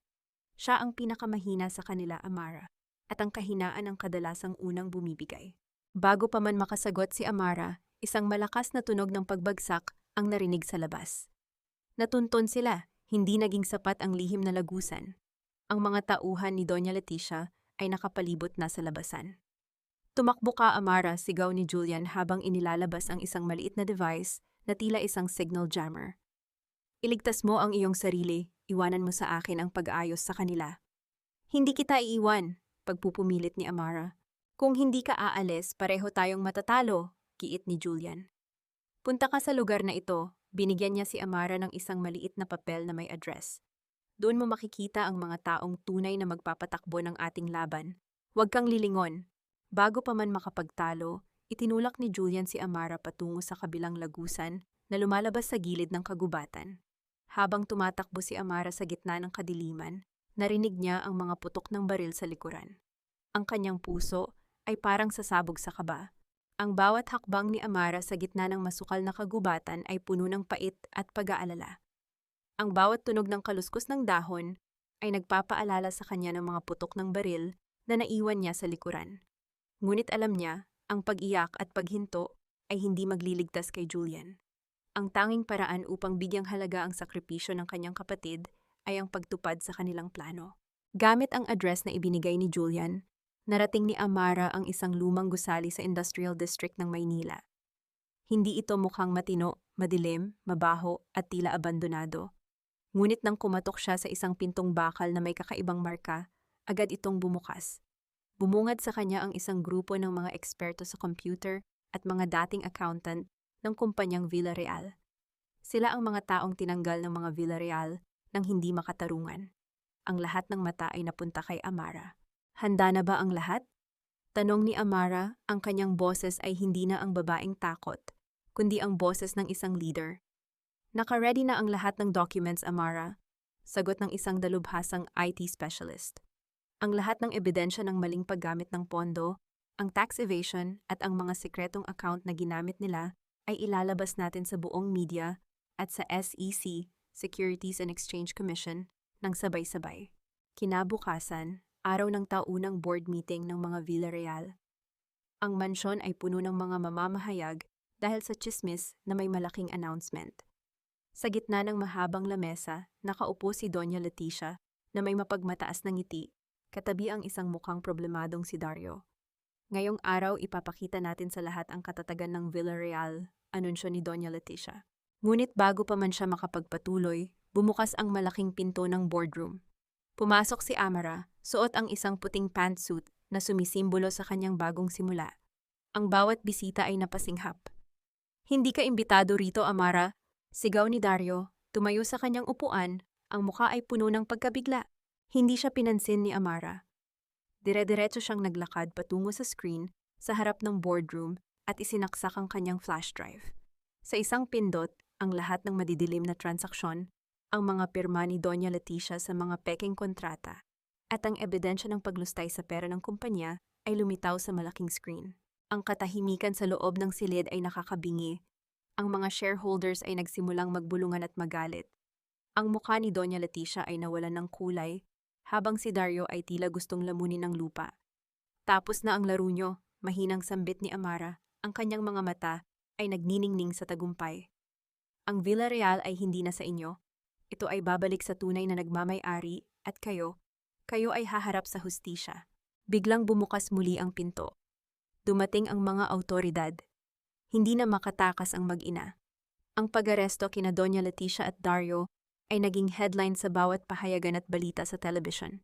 Siya ang pinakamahina sa kanila, Amara, at ang kahinaan ang kadalasang unang bumibigay. Bago pa man makasagot si Amara, isang malakas na tunog ng pagbagsak ang narinig sa labas. Natunton sila, hindi naging sapat ang lihim na lagusan. Ang mga tauhan ni Doña Leticia ay nakapalibot na sa labasan. Tumakbo ka, Amara, sigaw ni Julian habang inilalabas ang isang maliit na device na tila isang signal jammer. Iligtas mo ang iyong sarili, iwanan mo sa akin ang pag-aayos sa kanila. Hindi kita iiwan, pagpupumilit ni Amara. Kung hindi ka aalis, pareho tayong matatalo, giit ni Julian. Punta ka sa lugar na ito, binigyan niya si Amara ng isang maliit na papel na may address. Doon mo makikita ang mga taong tunay na magpapatakbo ng ating laban. Huwag kang lilingon. Bago pa man makapagtalo, itinulak ni Julian si Amara patungo sa kabilang lagusan na lumalabas sa gilid ng kagubatan. Habang tumatakbo si Amara sa gitna ng kadiliman, narinig niya ang mga putok ng baril sa likuran. Ang kanyang puso ay parang sasabog sa kaba. Ang bawat hakbang ni Amara sa gitna ng masukal na kagubatan ay puno ng pait at pag-aalala. Ang bawat tunog ng kaluskos ng dahon ay nagpapaalala sa kanya ng mga putok ng baril na naiwan niya sa likuran. Ngunit alam niya, ang pag-iyak at paghinto ay hindi magliligtas kay Julian. Ang tanging paraan upang bigyang halaga ang sakripisyo ng kanyang kapatid ay ang pagtupad sa kanilang plano. Gamit ang address na ibinigay ni Julian, narating ni Amara ang isang lumang gusali sa Industrial District ng Maynila. Hindi ito mukhang matino, madilim, mabaho at tila abandonado. Ngunit nang kumatok siya sa isang pintong bakal na may kakaibang marka, agad itong bumukas. Bumungad sa kanya ang isang grupo ng mga eksperto sa computer at mga dating accountant ng kumpanyang Villarreal. Sila ang mga taong tinanggal ng mga Villarreal nang hindi makatarungan. Ang lahat ng mata ay napunta kay Amara. Handa na ba ang lahat? Tanong ni Amara, ang kanyang boses ay hindi na ang babaeng takot, kundi ang boses ng isang leader. Naka-ready na ang lahat ng documents, Amara. Sagot ng isang dalubhasang IT specialist. Ang lahat ng ebidensya ng maling paggamit ng pondo, ang tax evasion at ang mga sekretong account na ginamit nila ay ilalabas natin sa buong media at sa SEC, Securities and Exchange Commission, ng sabay-sabay. Kinabukasan, araw ng taunang board meeting ng mga Villarreal. Ang mansyon ay puno ng mga mamamahayag dahil sa tsismis na may malaking announcement. Sa gitna ng mahabang lamesa, nakaupo si Doña Leticia na may mapagmataas na ngiti, katabi ang isang mukhang problemadong si Dario. Ngayong araw ipapakita natin sa lahat ang katatagan ng Villarreal, anunsyo ni Doña Leticia. Ngunit bago pa man siya makapagpatuloy, bumukas ang malaking pinto ng boardroom. Pumasok si Amara, suot ang isang puting pantsuit na sumisimbolo sa kanyang bagong simula. Ang bawat bisita ay napasinghap. Hindi ka imbitado rito, Amara. Sigaw ni Dario, tumayo sa kanyang upuan, ang mukha ay puno ng pagkabigla. Hindi siya pinansin ni Amara. Dire-diretso siyang naglakad patungo sa screen sa harap ng boardroom at isinaksak ang kanyang flash drive. Sa isang pindot, ang lahat ng madidilim na transaksyon, ang mga pirma ni Doña Leticia sa mga peking kontrata, at ang ebidensya ng paglustay sa pera ng kumpanya ay lumitaw sa malaking screen. Ang katahimikan sa loob ng silid ay nakakabingi. Ang mga shareholders ay nagsimulang magbulungan at magalit. Ang mukha ni Doña Leticia ay nawalan ng kulay, habang si Dario ay tila gustong lamunin ng lupa. Tapos na ang laro nyo, mahinang sambit ni Amara, ang kanyang mga mata ay nagniningning sa tagumpay. Ang Villarreal ay hindi na sa inyo. Ito ay babalik sa tunay na nagmamay-ari at kayo ay haharap sa hustisya. Biglang bumukas muli ang pinto. Dumating ang mga awtoridad. Hindi na makatakas ang mag-ina. Ang pag-aresto kina Doña Leticia at Dario ay naging headline sa bawat pahayagan at balita sa television.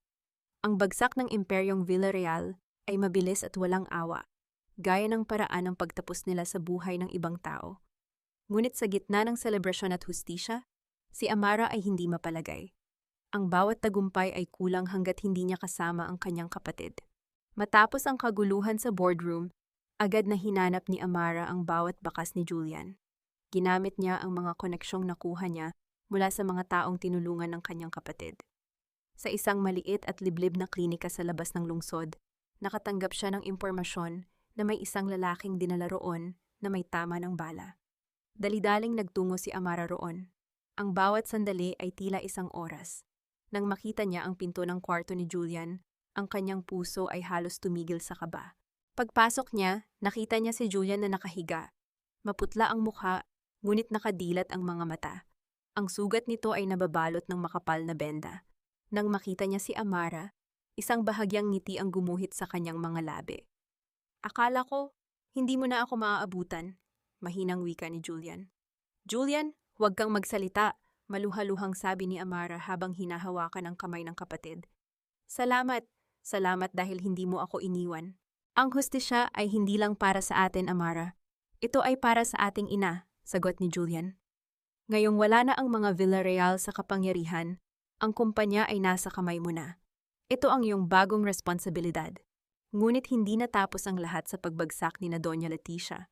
Ang bagsak ng imperyong Villarreal ay mabilis at walang awa, gaya ng paraan ng pagtapos nila sa buhay ng ibang tao. Ngunit sa gitna ng selebrasyon at hustisya, si Amara ay hindi mapalagay. Ang bawat tagumpay ay kulang hanggat hindi niya kasama ang kanyang kapatid. Matapos ang kaguluhan sa boardroom, agad na hinanap ni Amara ang bawat bakas ni Julian. Ginamit niya ang mga koneksyong nakuha niya mula sa mga taong tinulungan ng kanyang kapatid. Sa isang maliit at liblib na klinika sa labas ng lungsod, nakatanggap siya ng impormasyon na may isang lalaking dinala roon na may tama ng bala. Dali-daling nagtungo si Amara roon. Ang bawat sandali ay tila isang oras. Nang makita niya ang pinto ng kwarto ni Julian, ang kanyang puso ay halos tumigil sa kaba. Pagpasok niya, nakita niya si Julian na nakahiga. Maputla ang mukha, ngunit nakadilat ang mga mata. Ang sugat nito ay nababalot ng makapal na benda. Nang makita niya si Amara, isang bahagyang ngiti ang gumuhit sa kanyang mga labi. Akala ko, hindi mo na ako maaabutan, mahinang wika ni Julian. Julian, huwag kang magsalita, maluhaluhang sabi ni Amara habang hinahawakan ang kamay ng kapatid. Salamat dahil hindi mo ako iniwan. Ang hustisya ay hindi lang para sa atin, Amara. Ito ay para sa ating ina, sagot ni Julian. Ngayong wala na ang mga Villarreal sa kapangyarihan, ang kumpanya ay nasa kamay mo na. Ito ang iyong bagong responsibilidad. Ngunit hindi natapos ang lahat sa pagbagsak ni na Doña Leticia.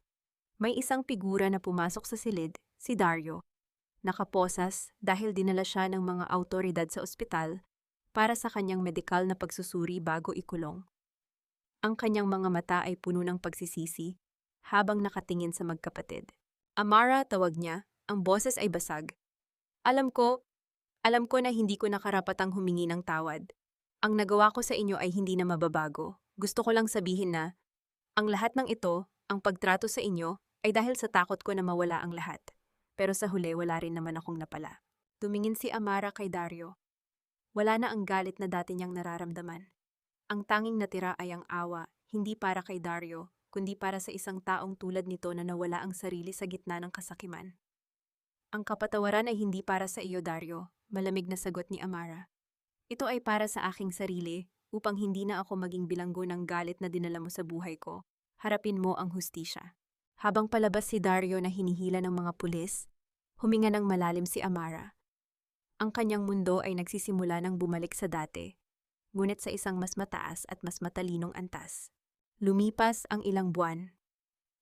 May isang figura na pumasok sa silid, si Dario. Nakaposas dahil dinala siya ng mga awtoridad sa ospital para sa kanyang medikal na pagsusuri bago ikulong. Ang kanyang mga mata ay puno ng pagsisisi habang nakatingin sa magkapatid. Amara, tawag niya, ang boses ay basag. Alam ko na hindi ko nakarapatang humingi ng tawad. Ang nagawa ko sa inyo ay hindi na mababago. Gusto ko lang sabihin na, ang lahat ng ito, ang pagtrato sa inyo, ay dahil sa takot ko na mawala ang lahat. Pero sa huli, wala rin naman akong napala. Tumingin si Amara kay Dario. Wala na ang galit na dati niyang nararamdaman. Ang tanging natira ay ang awa, hindi para kay Dario, kundi para sa isang taong tulad nito na nawala ang sarili sa gitna ng kasakiman. Ang kapatawaran ay hindi para sa iyo, Dario, malamig na sagot ni Amara. Ito ay para sa aking sarili, upang hindi na ako maging bilanggo ng galit na dinala mo sa buhay ko. Harapin mo ang hustisya. Habang palabas si Dario na hinihila ng mga pulis, huminga ng malalim si Amara. Ang kanyang mundo ay nagsisimula ng bumalik sa dati, ngunit sa isang mas mataas at mas matalinong antas. Lumipas ang ilang buwan.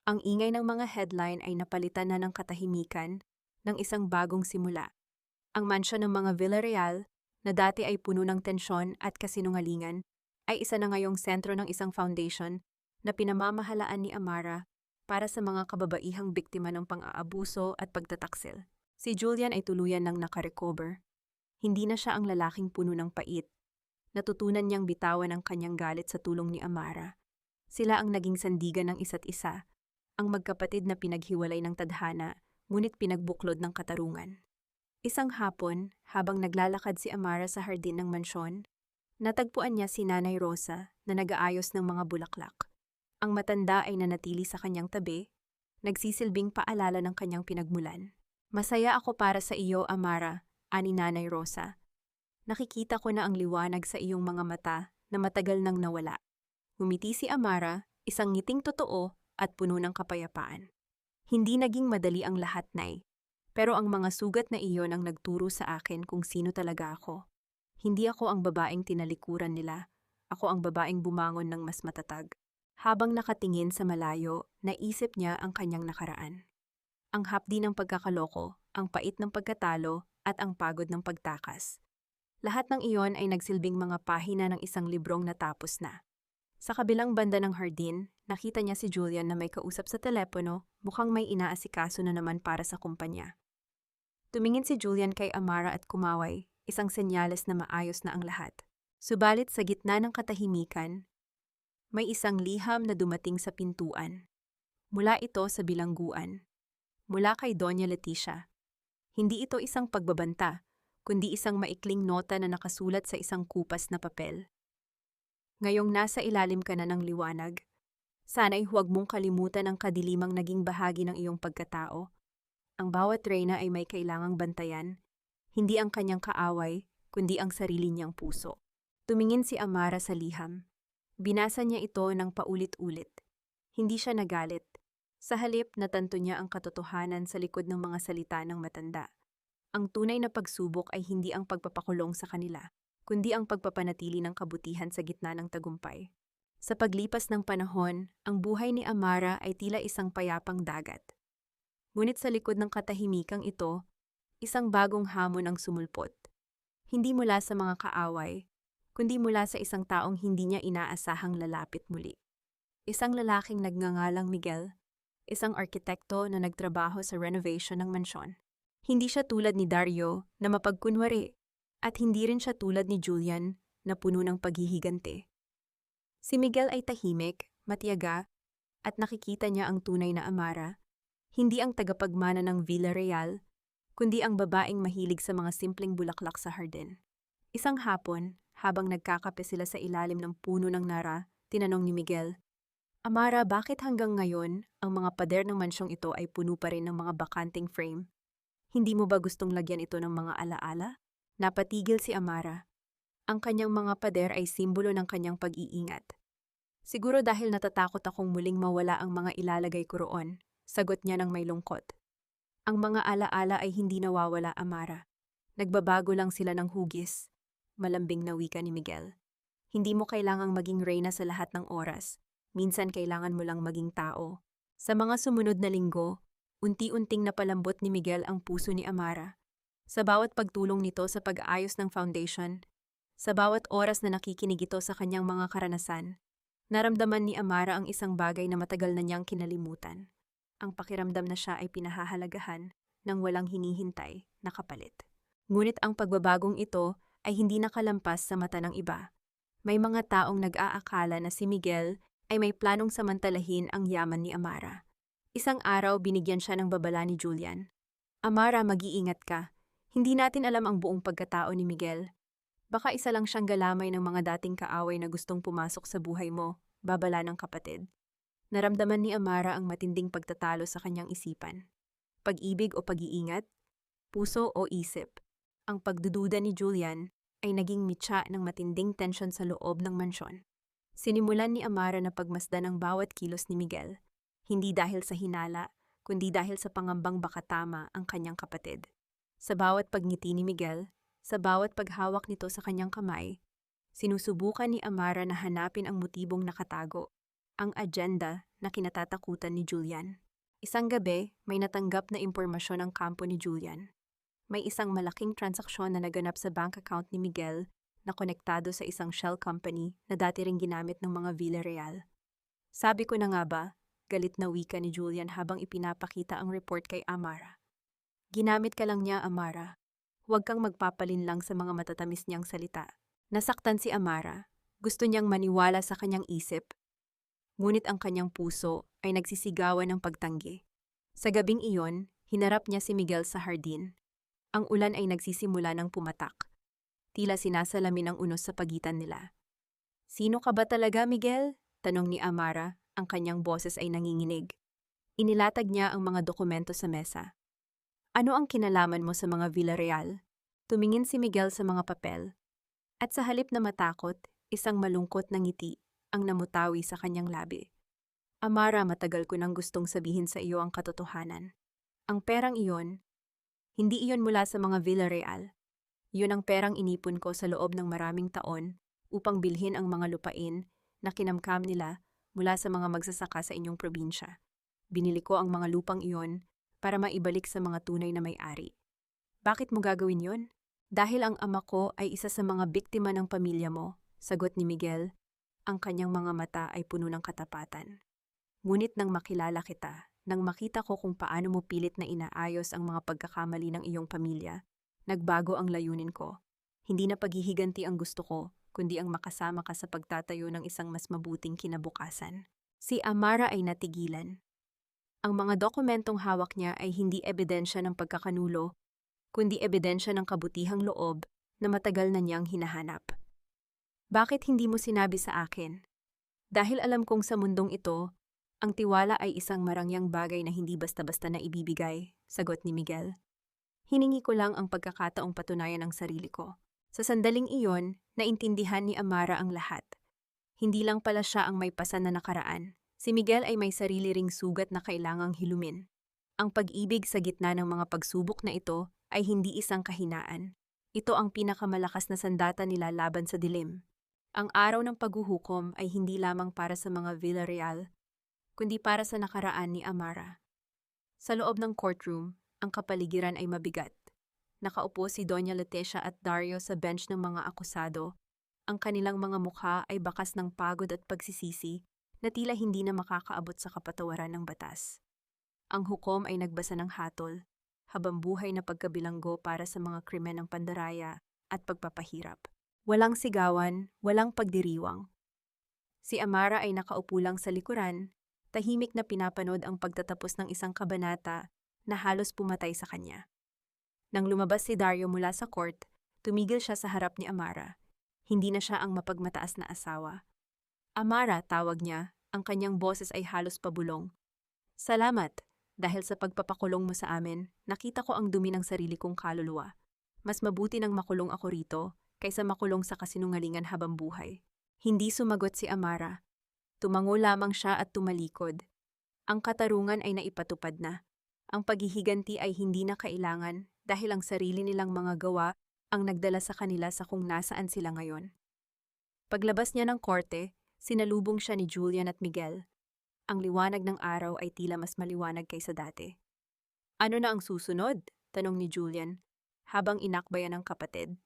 Ang ingay ng mga headline ay napalitan na ng katahimikan ng isang bagong simula. Ang mansyon ng mga Villarreal, na dati ay puno ng tensyon at kasinungalingan, ay isa na ngayong sentro ng isang foundation na pinamamahalaan ni Amara para sa mga kababaihang biktima ng pang-aabuso at pagtataksil. Si Julian ay tuluyan ng nakarecover. Hindi na siya ang lalaking puno ng pait. Natutunan niyang bitawan ang kanyang galit sa tulong ni Amara. Sila ang naging sandigan ng isa't isa, ang magkapatid na pinaghiwalay ng tadhana, ngunit pinagbuklod ng katarungan. Isang hapon, habang naglalakad si Amara sa hardin ng mansyon, natagpuan niya si Nanay Rosa na nag-aayos ng mga bulaklak. Ang matanda ay nanatili sa kanyang tabi, nagsisilbing paalala ng kanyang pinagmulan. Masaya ako para sa iyo, Amara, ani Nanay Rosa. Nakikita ko na ang liwanag sa iyong mga mata na matagal nang nawala. Ngumiti si Amara, isang ngiting totoo at puno ng kapayapaan. Hindi naging madali ang lahat, Nay. Pero ang mga sugat na iyon ang nagturo sa akin kung sino talaga ako. Hindi ako ang babaeng tinalikuran nila. Ako ang babaeng bumangon ng mas matatag. Habang nakatingin sa malayo, naisip niya ang kanyang nakaraan. Ang hapdi ng pagkakaloko, ang pait ng pagkatalo, at ang pagod ng pagtakas. Lahat ng iyon ay nagsilbing mga pahina ng isang librong natapos na. Sa kabilang banda ng hardin, nakita niya si Julian na may kausap sa telepono, mukhang may inaasikaso na naman para sa kumpanya. Tumingin si Julian kay Amara at kumaway, isang senyales na maayos na ang lahat. Subalit sa gitna ng katahimikan, may isang liham na dumating sa pintuan. Mula ito sa bilangguan. Mula kay Doña Leticia. Hindi ito isang pagbabanta, kundi isang maikling nota na nakasulat sa isang kupas na papel. Ngayong nasa ilalim ka na ng liwanag, sana'y huwag mong kalimutan ang kadilimang naging bahagi ng iyong pagkatao. Ang bawat reyna ay may kailangang bantayan, hindi ang kanyang kaaway, kundi ang sarili niyang puso. Tumingin si Amara sa liham. Binasa niya ito ng paulit-ulit. Hindi siya nagalit. Sa halip, natanto niya ang katotohanan sa likod ng mga salita ng matanda. Ang tunay na pagsubok ay hindi ang pagpapakulong sa kanila, kundi ang pagpapanatili ng kabutihan sa gitna ng tagumpay. Sa paglipas ng panahon, ang buhay ni Amara ay tila isang payapang dagat. Ngunit sa likod ng katahimikang ito, isang bagong hamon ang sumulpot. Hindi mula sa mga kaaway, kundi mula sa isang taong hindi niya inaasahang lalapit muli. Isang lalaking nagngangalang Miguel, isang arkitekto na nagtrabaho sa renovation ng mansyon. Hindi siya tulad ni Dario na mapagkunwari, at hindi rin siya tulad ni Julian na puno ng paghihigante. Si Miguel ay tahimik, matiyaga, at nakikita niya ang tunay na Amara, hindi ang tagapagmana ng Villarreal, kundi ang babaeng mahilig sa mga simpleng bulaklak sa hardin. Isang hapon, habang nagkakape sila sa ilalim ng puno ng nara, tinanong ni Miguel, Amara, bakit hanggang ngayon ang mga pader ng mansyong ito ay puno pa rin ng mga bakanting frame? Hindi mo ba gustong lagyan ito ng mga alaala? Napatigil si Amara. Ang kanyang mga pader ay simbolo ng kanyang pag-iingat. Siguro dahil natatakot akong muling mawala ang mga ilalagay ko roon, sagot niya ng may lungkot. Ang mga alaala ay hindi nawawala, Amara. Nagbabago lang sila ng hugis. Malambing na wika ni Miguel. Hindi mo kailangang maging reyna sa lahat ng oras. Minsan kailangan mo lang maging tao. Sa mga sumunod na linggo, unti-unting napalambot ni Miguel ang puso ni Amara. Sa bawat pagtulong nito sa pag-aayos ng foundation, sa bawat oras na nakikinig ito sa kanyang mga karanasan, naramdaman ni Amara ang isang bagay na matagal na niyang kinalimutan. Ang pakiramdam na siya ay pinahahalagahan ng walang hinihintay na kapalit. Ngunit ang pagbabagong ito ay hindi nakalampas sa mata ng iba. May mga taong nag-aakala na si Miguel ay may planong samantalahin ang yaman ni Amara. Isang araw binigyan siya ng babala ni Julian. Amara, mag-iingat ka. Hindi natin alam ang buong pagkatao ni Miguel. Baka isa lang siyang galamay ng mga dating kaaway na gustong pumasok sa buhay mo, babala ng kapatid. Naramdaman ni Amara ang matinding pagtatalo sa kanyang isipan. Pag-ibig o pag-iingat, puso o isip. Ang pagdududa ni Julian ay naging mitya ng matinding tensyon sa loob ng mansyon. Sinimulan ni Amara na pagmasdan ang bawat kilos ni Miguel, hindi dahil sa hinala, kundi dahil sa pangambang baka tama ang kanyang kapatid. Sa bawat pagngiti ni Miguel, sa bawat paghawak nito sa kanyang kamay, sinusubukan ni Amara na hanapin ang motibong nakatago, ang agenda na kinatatakutan ni Julian. Isang gabi, may natanggap na impormasyon ang kampo ni Julian. May isang malaking transaksyon na naganap sa bank account ni Miguel na konektado sa isang shell company na dati ring ginamit ng mga Villarreal. Sabi ko na nga ba, galit na wika ni Julian habang ipinapakita ang report kay Amara. Ginamit ka lang niya, Amara. Huwag kang magpapalinlang sa mga matatamis niyang salita. Nasaktan si Amara. Gusto niyang maniwala sa kanyang isip. Ngunit ang kanyang puso ay nagsisigawan ng pagtanggi. Sa gabing iyon, hinarap niya si Miguel sa hardin. Ang ulan ay nagsisimula ng pumatak. Tila sinasalamin ang unos sa pagitan nila. "Sino ka ba talaga, Miguel?" tanong ni Amara, ang kanyang boses ay nanginginig. Inilatag niya ang mga dokumento sa mesa. "Ano ang kinalaman mo sa mga Villarreal?" Tumingin si Miguel sa mga papel. At sa halip na matakot, isang malungkot na ngiti ang namutawi sa kanyang labi. "Amara, matagal ko nang gustong sabihin sa iyo ang katotohanan. Ang perang iyon, hindi iyon mula sa mga Villarreal. Yun ang perang inipon ko sa loob ng maraming taon upang bilhin ang mga lupain na kinamkam nila mula sa mga magsasaka sa inyong probinsya. Binili ko ang mga lupang iyon para maibalik sa mga tunay na may-ari." "Bakit mo gagawin yon?" "Dahil ang ama ko ay isa sa mga biktima ng pamilya mo," sagot ni Miguel. Ang kanyang mga mata ay puno ng katapatan. "Ngunit nang makilala kita, nang makita ko kung paano mo pilit na inaayos ang mga pagkakamali ng iyong pamilya, nagbago ang layunin ko. Hindi na paghihiganti ang gusto ko, kundi ang makasama ka sa pagtatayo ng isang mas mabuting kinabukasan." Si Amara ay natigilan. Ang mga dokumentong hawak niya ay hindi ebidensya ng pagkakanulo, kundi ebidensya ng kabutihang loob na matagal na niyang hinahanap. "Bakit hindi mo sinabi sa akin?" "Dahil alam kong sa mundong ito, ang tiwala ay isang marangyang bagay na hindi basta-basta na ibibigay," sagot ni Miguel. "Hiningi ko lang ang pagkakataong patunayan ang sarili ko." Sa sandaling iyon, naintindihan ni Amara ang lahat. Hindi lang pala siya ang may pasan na nakaraan. Si Miguel ay may sarili ring sugat na kailangang hilumin. Ang pag-ibig sa gitna ng mga pagsubok na ito ay hindi isang kahinaan. Ito ang pinakamalakas na sandata nila laban sa dilim. Ang araw ng paghuhukom ay hindi lamang para sa mga Villarreal, kundi para sa nakaraan ni Amara. Sa loob ng courtroom, ang kapaligiran ay mabigat. Nakaupo si Doña Leticia at Dario sa bench ng mga akusado. Ang kanilang mga mukha ay bakas ng pagod at pagsisisi na tila hindi na makakaabot sa kapatawaran ng batas. Ang hukom ay nagbasa ng hatol, habambuhay na pagkabilanggo para sa mga krimen ng pandaraya at pagpapahirap. Walang sigawan, walang pagdiriwang. Si Amara ay nakaupo lang sa likuran, tahimik na pinapanood ang pagtatapos ng isang kabanata na halos pumatay sa kanya. Nang lumabas si Dario mula sa court, tumigil siya sa harap ni Amara. Hindi na siya ang mapagmataas na asawa. "Amara," tawag niya, ang kanyang boses ay halos pabulong. "Salamat, dahil sa pagpapakulong mo sa amin, nakita ko ang dumi ng sarili kong kaluluwa. Mas mabuti nang makulong ako rito, kaysa makulong sa kasinungalingan habang buhay." Hindi sumagot si Amara. Tumango lamang siya at tumalikod. Ang katarungan ay naipatupad na. Ang paghihiganti ay hindi na kailangan dahil ang sarili nilang mga gawa ang nagdala sa kanila sa kung nasaan sila ngayon. Paglabas niya ng korte, sinalubong siya ni Julian at Miguel. Ang liwanag ng araw ay tila mas maliwanag kaysa dati. "Ano na ang susunod?" tanong ni Julian, habang inakbayan ng kapatid.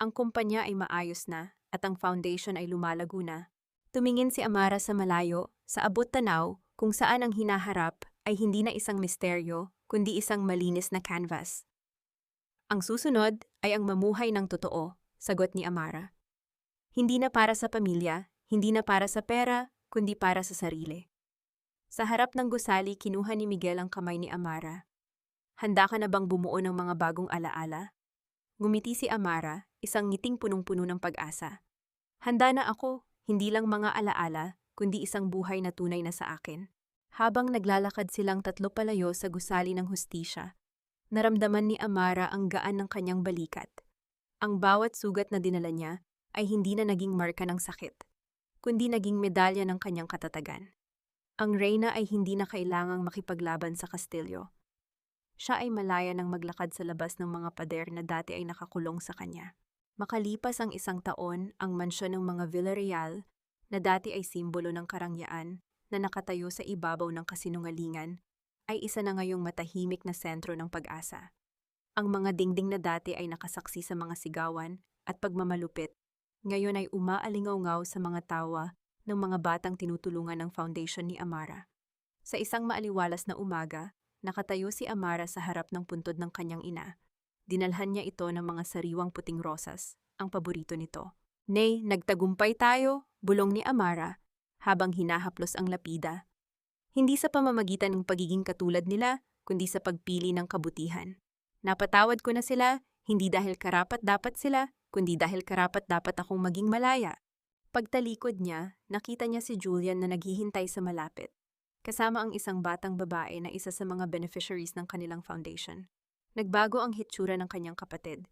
Ang kumpanya ay maayos na at ang foundation ay lumalago na. Tumingin si Amara sa malayo, sa abot tanaw, kung saan ang hinaharap ay hindi na isang misteryo, kundi isang malinis na canvas. "Ang susunod ay ang mamuhay ng totoo," sagot ni Amara. "Hindi na para sa pamilya, hindi na para sa pera, kundi para sa sarili." Sa harap ng gusali, kinuha ni Miguel ang kamay ni Amara. "Handa ka na bang bumuo ng mga bagong alaala?" Ngumiti si Amara, isang ngiting punong-puno ng pag-asa. "Handa na ako, hindi lang mga alaala, kundi isang buhay na tunay na sa akin. Habang naglalakad silang tatlo palayo sa gusali ng hustisya, naramdaman ni Amara ang gaan ng kanyang balikat. Ang bawat sugat na dinala niya ay hindi na naging marka ng sakit, kundi naging medalya ng kanyang katatagan. Ang reyna ay hindi na kailangang makipaglaban sa kastilyo. Siya ay malaya ng maglakad sa labas ng mga pader na dati ay nakakulong sa kanya. Makalipas ang 1 taon, ang mansyon ng mga Villarreal, na dati ay simbolo ng karangyaan, na nakatayo sa ibabaw ng kasinungalingan, ay isa na ngayong matahimik na sentro ng pag-asa. Ang mga dingding na dati ay nakasaksi sa mga sigawan at pagmamalupit, ngayon ay umaalingaw-ngaw sa mga tawa ng mga batang tinutulungan ng foundation ni Amara. Sa isang maaliwalas na umaga, nakatayo si Amara sa harap ng puntod ng kanyang ina. Dinalhan niya ito ng mga sariwang puting rosas, ang paborito nito. "Nay, nagtagumpay tayo," bulong ni Amara, habang hinahaplos ang lapida. Hindi sa pamamagitan ng pagiging katulad nila, kundi sa pagpili ng kabutihan. "Napatawad ko na sila, hindi dahil karapat-dapat sila, kundi dahil karapat-dapat akong maging malaya." Pagtalikod niya, nakita niya si Julian na naghihintay sa malapit, kasama ang isang batang babae na isa sa mga beneficiaries ng kanilang foundation. Nagbago ang hitsura ng kanyang kapatid.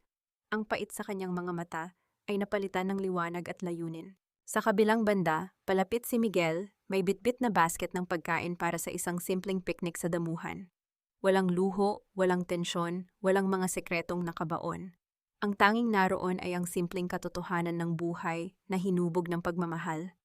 Ang pait sa kanyang mga mata ay napalitan ng liwanag at layunin. Sa kabilang banda, palapit si Miguel, may bitbit na basket ng pagkain para sa isang simpleng picnic sa damuhan. Walang luho, walang tensyon, walang mga sekretong nakabaon. Ang tanging naroon ay ang simpleng katotohanan ng buhay na hinubog ng pagmamahal.